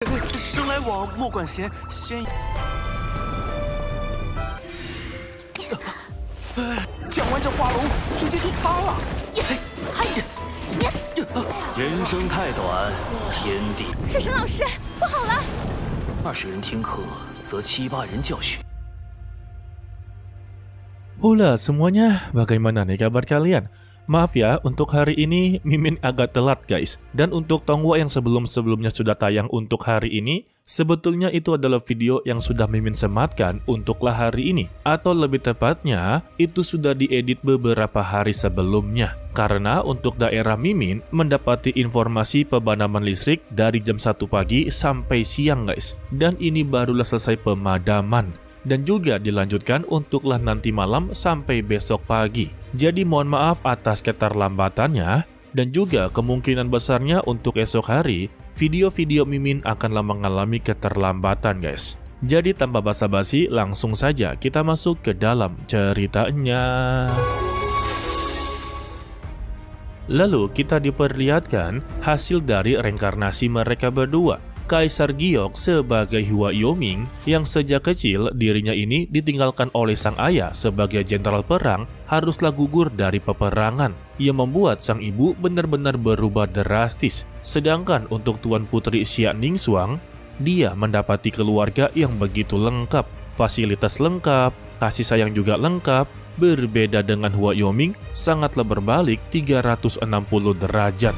生来往，莫管闲。闲讲完这画龙，直接就塌了。人生太短，天地。水神老师，不好了20人听课，则7、8人教学。 Hola semuanya, bagaimana nih kabar kalian? Maaf ya, untuk hari ini Mimin agak telat guys. Dan untuk Tongwa yang sebelum-sebelumnya sudah tayang untuk hari ini, sebetulnya itu adalah video yang sudah Mimin sematkan untuklah hari ini. Atau lebih tepatnya, itu sudah diedit beberapa hari sebelumnya. Karena untuk daerah Mimin mendapati informasi pemadaman listrik dari jam 1 pagi sampai siang guys. Dan ini barulah selesai pemadaman. Dan juga dilanjutkan untuklah nanti malam sampai besok pagi. Jadi mohon maaf atas keterlambatannya, dan juga kemungkinan besarnya untuk esok hari, video-video Mimin akanlah mengalami keterlambatan guys. Jadi tanpa basa-basi, langsung saja kita masuk ke dalam ceritanya. Lalu kita diperlihatkan hasil dari reinkarnasi mereka berdua. Kaisar Giok sebagai Hua Yoming yang sejak kecil dirinya ini ditinggalkan oleh sang ayah sebagai jenderal perang haruslah gugur dari peperangan yang membuat sang ibu benar-benar berubah drastis. Sedangkan untuk Tuan Putri Xia Ningxuang, dia mendapati keluarga yang begitu lengkap, fasilitas lengkap, kasih sayang juga lengkap. Berbeda dengan Hua Yoming, sangatlah berbalik 360 derajat.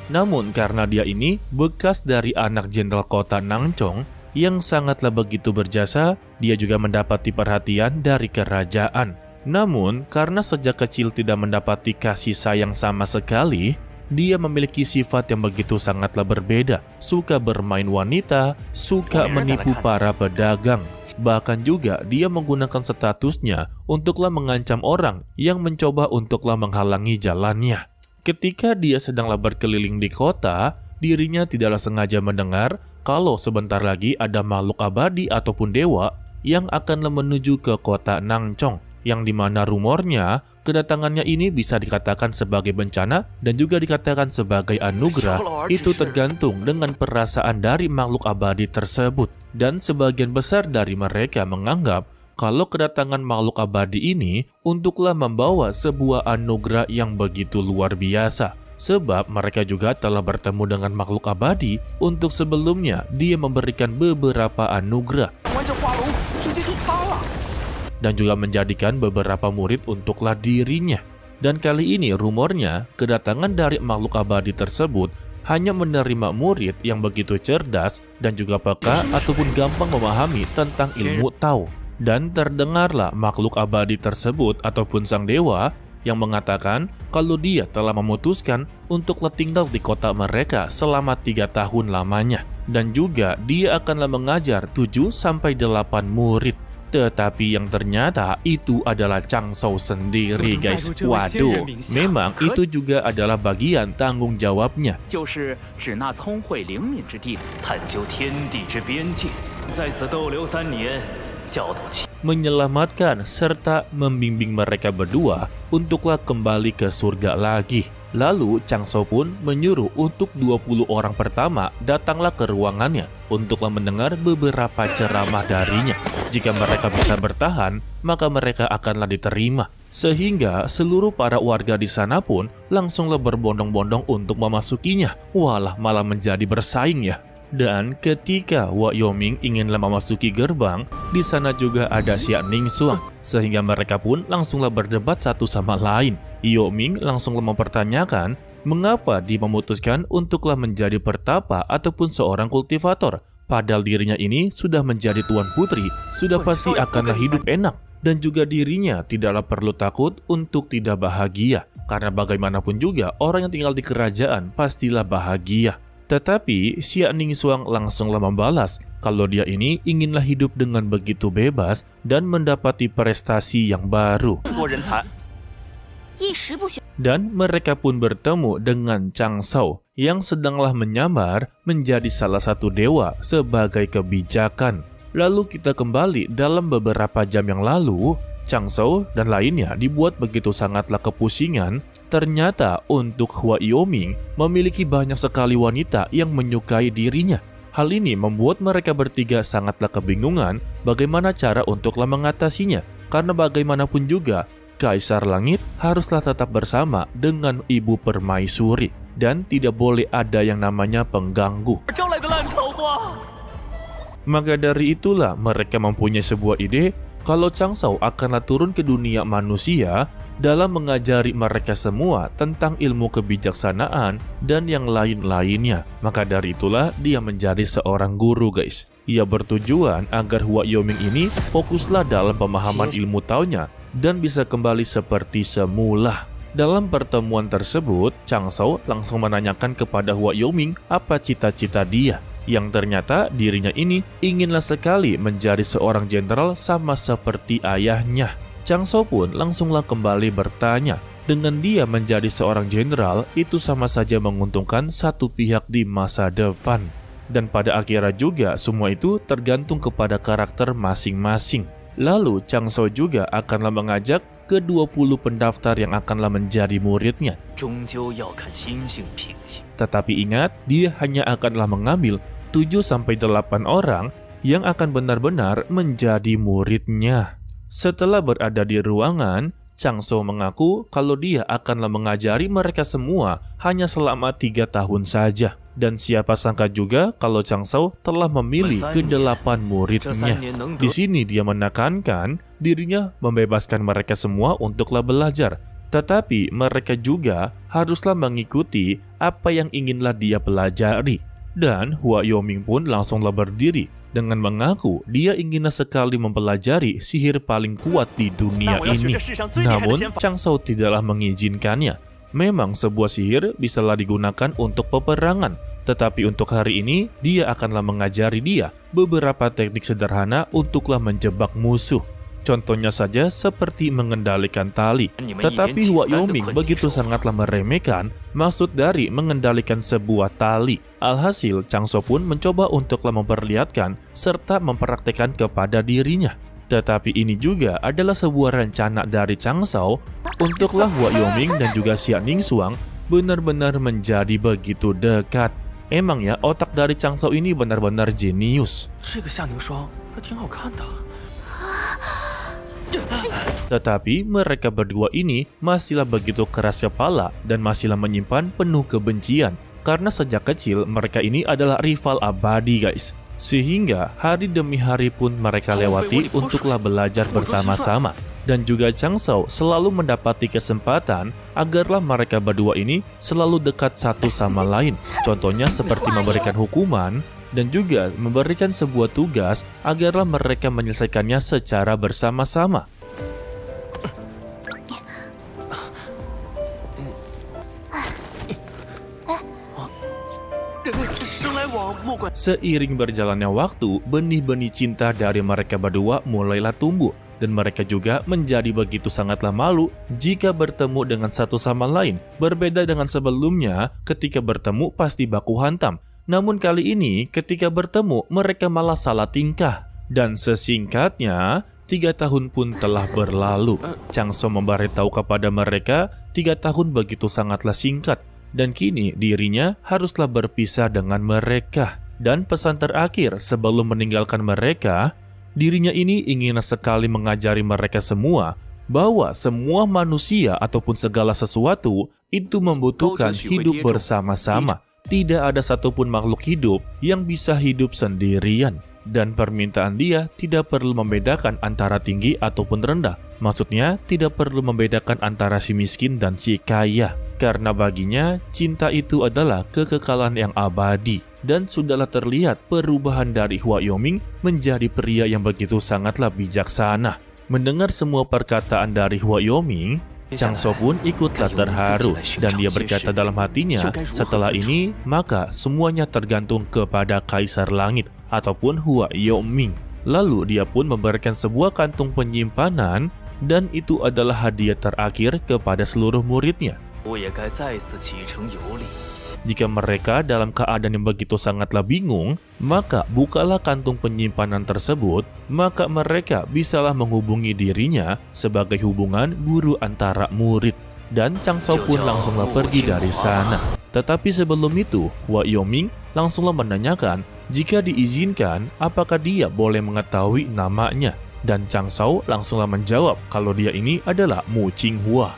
Namun karena dia ini bekas dari anak jenderal kota Nangchong yang sangatlah begitu berjasa, dia juga mendapati perhatian dari kerajaan. Namun karena sejak kecil tidak mendapati kasih sayang sama sekali, dia memiliki sifat yang begitu sangatlah berbeda. Suka bermain wanita, suka menipu para pedagang. Bahkan juga dia menggunakan statusnya untuklah mengancam orang yang mencoba untuklah menghalangi jalannya. Ketika dia sedanglah berkeliling di kota, dirinya tidaklah sengaja mendengar kalau sebentar lagi ada makhluk abadi ataupun dewa yang akanlah menuju ke kota Nangchong, yang dimana rumornya kedatangannya ini bisa dikatakan sebagai bencana dan juga dikatakan sebagai anugerah. Itu tergantung dengan perasaan dari makhluk abadi tersebut, dan sebagian besar dari mereka menganggap kalau kedatangan makhluk abadi ini untuklah membawa sebuah anugerah yang begitu luar biasa. Sebab mereka juga telah bertemu dengan makhluk abadi untuk sebelumnya dia memberikan beberapa anugerah. Dan juga menjadikan beberapa murid untuklah dirinya. Dan kali ini rumornya kedatangan dari makhluk abadi tersebut hanya menerima murid yang begitu cerdas dan juga peka ataupun gampang memahami tentang ilmu Tao. Dan terdengarlah makhluk abadi tersebut ataupun sang dewa yang mengatakan kalau dia telah memutuskan untuklah tinggal di kota mereka selama 3 tahun lamanya. Dan juga dia akanlah mengajar 7-8 murid. Tetapi yang ternyata itu adalah Chang Shou sendiri guys. Waduh, memang itu juga adalah bagian tanggung jawabnya. Menyelamatkan serta membimbing mereka berdua untuklah kembali ke surga lagi. Lalu Chang Shou pun menyuruh untuk 20 orang pertama datanglah ke ruangannya untuklah mendengar beberapa ceramah darinya. Jika mereka bisa bertahan, maka mereka akanlah diterima. Sehingga seluruh para warga di sana pun langsunglah berbondong-bondong untuk memasukinya. Walah, malah menjadi bersaing ya. Dan ketika Hua Yoming inginlah memasuki gerbang, di sana juga ada Xia Ningxuang, sehingga mereka pun langsunglah berdebat satu sama lain. Yoming langsunglah mempertanyakan mengapa dia memutuskan untuklah menjadi pertapa ataupun seorang kultivator, padahal dirinya ini sudah menjadi tuan putri, sudah pasti akanlah hidup enak, dan juga dirinya tidaklah perlu takut untuk tidak bahagia, karena bagaimanapun juga orang yang tinggal di kerajaan pastilah bahagia. Tetapi Xia Ningxuang langsunglah membalas kalau dia ini inginlah hidup dengan begitu bebas dan mendapati prestasi yang baru. Dan mereka pun bertemu dengan Chang Shou yang sedanglah menyamar menjadi salah satu dewa sebagai kebijakan. Lalu kita kembali dalam beberapa jam yang lalu, Chang Shou dan lainnya dibuat begitu sangatlah kepusingan Ternyata untuk Hua Yoming memiliki banyak sekali wanita yang menyukai dirinya. Hal ini membuat mereka bertiga sangatlah kebingungan bagaimana cara untuklah mengatasinya. Karena bagaimanapun juga, Kaisar Langit haruslah tetap bersama dengan Ibu Permaisuri. Dan tidak boleh ada yang namanya pengganggu. Maka dari itulah mereka mempunyai sebuah ide kalau Changshou akanlah turun ke dunia manusia dalam mengajari mereka semua tentang ilmu kebijaksanaan dan yang lain-lainnya. Maka dari itulah dia menjadi seorang guru, guys. Ia bertujuan agar Hua Yoming ini fokuslah dalam pemahaman ilmu taunya dan bisa kembali seperti semula. Dalam pertemuan tersebut, Changshou langsung menanyakan kepada Hua Yoming apa cita-cita dia. Yang ternyata dirinya ini inginlah sekali menjadi seorang jenderal sama seperti ayahnya. Changshou pun langsunglah kembali bertanya, dengan dia menjadi seorang jenderal itu sama saja menguntungkan satu pihak di masa depan. Dan pada akhirnya juga semua itu tergantung kepada karakter masing-masing. Lalu Changshou juga akanlah mengajak ke-20 pendaftar yang akanlah menjadi muridnya. Tetapi ingat, dia hanya akanlah mengambil 7-8 orang yang akan benar-benar menjadi muridnya. Setelah berada di ruangan, Changshou mengaku kalau dia akanlah mengajari mereka semua hanya selama 3 tahun saja. Dan siapa sangka juga kalau Changshou telah memilih ke-8 muridnya. Di sini dia menekankan dirinya membebaskan mereka semua untuklah belajar. Tetapi mereka juga haruslah mengikuti apa yang inginlah dia pelajari. Dan Hua Yoming pun langsunglah berdiri dengan mengaku dia inginlah sekali mempelajari sihir paling kuat di dunia ini. Namun Changshou tidaklah mengizinkannya. Memang sebuah sihir bisalah digunakan untuk peperangan, tetapi untuk hari ini dia akanlah mengajari dia beberapa teknik sederhana untuklah menjebak musuh. Contohnya saja seperti mengendalikan tali. Tetapi Hua Yoming begitu sangatlah meremehkan maksud dari mengendalikan sebuah tali. Alhasil Changshou pun mencoba untuklah memperlihatkan serta mempraktekkan kepada dirinya. Tetapi ini juga adalah sebuah rencana dari Changshou untuklah Hua Yoming dan juga Xia Ningxuang benar-benar menjadi begitu dekat. Emang ya, otak dari Changshou ini benar-benar jenius. Tetapi mereka berdua ini masihlah begitu keras kepala dan masihlah menyimpan penuh kebencian. Karena sejak kecil mereka ini adalah rival abadi, guys. Sehingga hari demi hari pun mereka lewati untuklah belajar bersama-sama. Dan juga Changshou selalu mendapati kesempatan agarlah mereka berdua ini selalu dekat satu sama lain. Contohnya seperti memberikan hukuman dan juga memberikan sebuah tugas agarlah mereka menyelesaikannya secara bersama-sama. Seiring berjalannya waktu, benih-benih cinta dari mereka berdua mulailah tumbuh. Dan mereka juga menjadi begitu sangatlah malu jika bertemu dengan satu sama lain. Berbeda dengan sebelumnya, ketika bertemu pasti baku hantam. Namun kali ini ketika bertemu mereka malah salah tingkah. Dan sesingkatnya 3 tahun pun telah berlalu. Changshou memberitahu kepada mereka 3 tahun begitu sangatlah singkat. Dan kini dirinya haruslah berpisah dengan mereka. Dan pesan terakhir sebelum meninggalkan mereka, dirinya ini ingin sekali mengajari mereka semua bahwa semua manusia ataupun segala sesuatu itu membutuhkan hidup bersama-sama. Tidak ada satupun makhluk hidup yang bisa hidup sendirian. Dan permintaan dia tidak perlu membedakan antara tinggi ataupun rendah. Maksudnya tidak perlu membedakan antara si miskin dan si kaya. Karena baginya cinta itu adalah kekekalan yang abadi. Dan sudahlah terlihat perubahan dari Hua Yoming menjadi pria yang begitu sangatlah bijaksana. Mendengar semua perkataan dari Hua Yoming, Changshou pun ikutlah terharu. Dan dia berkata dalam hatinya, setelah ini maka semuanya tergantung kepada Kaisar Langit ataupun Hua Yoming. Lalu dia pun memberikan sebuah kantung penyimpanan dan itu adalah hadiah terakhir kepada seluruh muridnya. Jika mereka dalam keadaan yang begitu sangatlah bingung, maka bukalah kantung penyimpanan tersebut, maka mereka bisalah menghubungi dirinya sebagai hubungan guru antara murid. dan Chang Shao pun langsunglah pergi dari sana. Tetapi sebelum itu, Hua Yoming langsunglah menanyakan jika diizinkan apakah dia boleh mengetahui namanya. Dan Chang Shao langsunglah menjawab kalau dia ini adalah Mu Qinghua.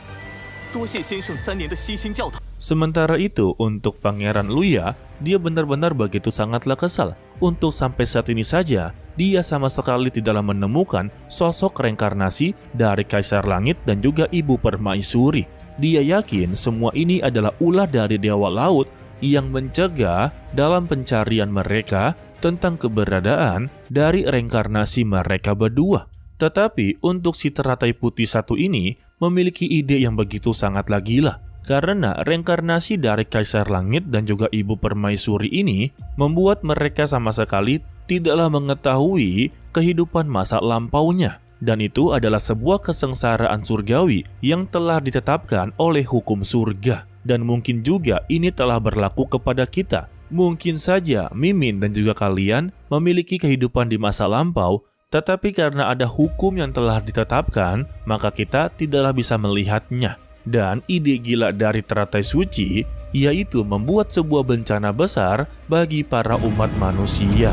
多谢先生3年的悉心教导。 Sementara itu, untuk Pangeran Luya, dia benar-benar begitu sangatlah kesal. Untuk sampai saat ini saja, dia sama sekali tidaklah menemukan sosok reinkarnasi dari Kaisar Langit dan juga Ibu Permaisuri. Dia yakin semua ini adalah ulah dari Dewa Laut yang mencegah dalam pencarian mereka tentang keberadaan dari reinkarnasi mereka berdua. Tetapi untuk si teratai putih satu ini memiliki ide yang begitu sangatlah gila. Karena reinkarnasi dari Kaisar Langit dan juga Ibu Permaisuri ini membuat mereka sama sekali tidaklah mengetahui kehidupan masa lampaunya. Dan itu adalah sebuah kesengsaraan surgawi yang telah ditetapkan oleh hukum surga. Dan mungkin juga ini telah berlaku kepada kita. Mungkin saja Mimin dan juga kalian memiliki kehidupan di masa lampau, tetapi karena ada hukum yang telah ditetapkan, maka kita tidaklah bisa melihatnya. Dan ide gila dari teratai suci yaitu membuat sebuah bencana besar bagi para umat manusia.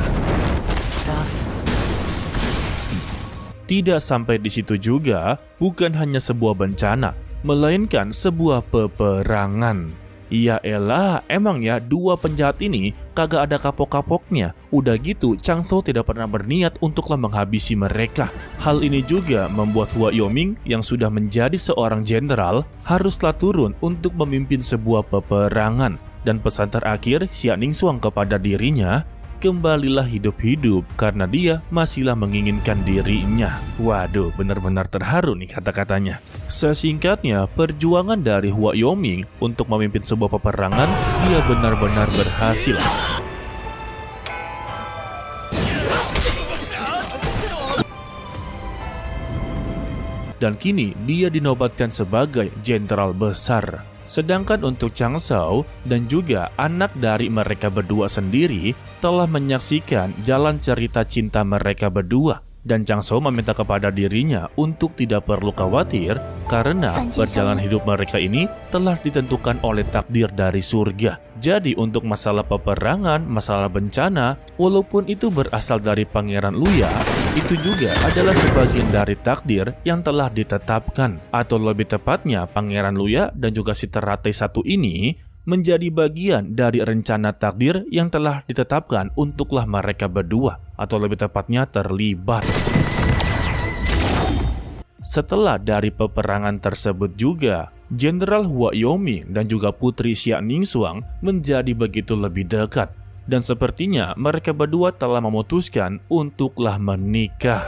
Tidak sampai di situ juga, bukan hanya sebuah bencana, melainkan sebuah peperangan. Ya elah, emangnya dua penjahat ini kagak ada kapok-kapoknya. Udah gitu, Chang Shao tidak pernah berniat untuklah menghabisi mereka. Hal ini juga membuat Hua Yoming yang sudah menjadi seorang jenderal haruslah turun untuk memimpin sebuah peperangan. Dan pesan terakhir Xia Ningsuang kepada dirinya, kembalilah hidup-hidup karena dia masihlah menginginkan dirinya. Waduh, benar-benar terharu nih kata-katanya. Sesingkatnya, perjuangan dari Hua Yoming untuk memimpin sebuah peperangan, dia benar-benar berhasil. Dan kini dia dinobatkan sebagai jenderal besar. Sedangkan untuk Chang Shao dan juga anak dari mereka berdua sendiri telah menyaksikan jalan cerita cinta mereka berdua. Dan Chang Shao meminta kepada dirinya untuk tidak perlu khawatir karena perjalanan hidup mereka ini telah ditentukan oleh takdir dari surga. Jadi untuk masalah peperangan, masalah bencana, walaupun itu berasal dari Pangeran Luya, itu juga adalah sebagian dari takdir yang telah ditetapkan. Atau lebih tepatnya, Pangeran Luya dan juga si teratai satu ini menjadi bagian dari rencana takdir yang telah ditetapkan untuklah mereka berdua, atau lebih tepatnya terlibat. Setelah dari peperangan tersebut juga, Jenderal Hua Yoming dan juga Putri Xia Ningsuang menjadi begitu lebih dekat. Dan sepertinya mereka berdua telah memutuskan untuklah menikah.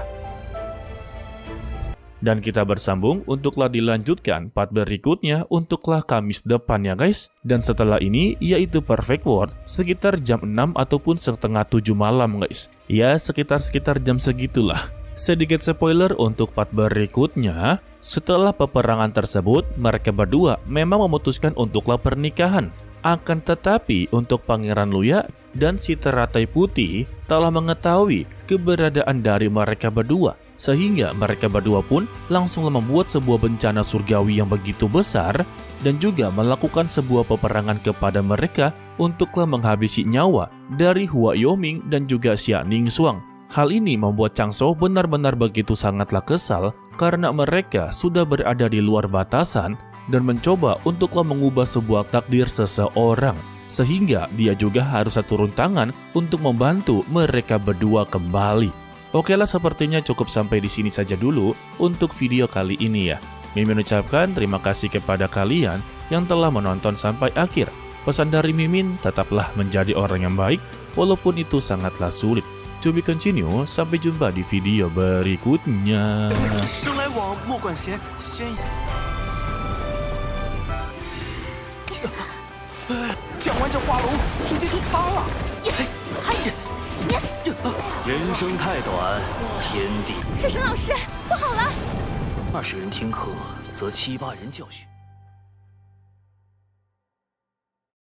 Dan kita bersambung untuklah dilanjutkan part berikutnya untuklah Kamis depan ya guys. Dan setelah ini yaitu Perfect World sekitar jam 6 ataupun setengah 7 malam guys. Ya sekitar jam segitulah. Sedikit spoiler untuk part berikutnya. Setelah peperangan tersebut mereka berdua memang memutuskan untuklah pernikahan. Akan tetapi untuk Pangeran Luya dan si teratai putih telah mengetahui keberadaan dari mereka berdua. Sehingga mereka berdua pun langsunglah membuat sebuah bencana surgawi yang begitu besar dan juga melakukan sebuah peperangan kepada mereka untuklah menghabisi nyawa dari Hua Yoming dan juga Xia Ningsuang. Hal ini membuat Chang Shao benar-benar begitu sangatlah kesal karena mereka sudah berada di luar batasan dan mencoba untuklah mengubah sebuah takdir seseorang. Sehingga dia juga harus turun tangan untuk membantu mereka berdua kembali. Oke lah, sepertinya cukup sampai di sini saja dulu untuk video kali ini ya. Mimin ucapkan terima kasih kepada kalian yang telah menonton sampai akhir. Pesan dari Mimin, tetaplah menjadi orang yang baik walaupun itu sangatlah sulit. To be continue, sampai jumpa di video berikutnya. 生来往莫管闲，先讲完这花龙，直接就塌了。人生太短，天地。水神老师，不好了！ 20人听课，则7、8人教训。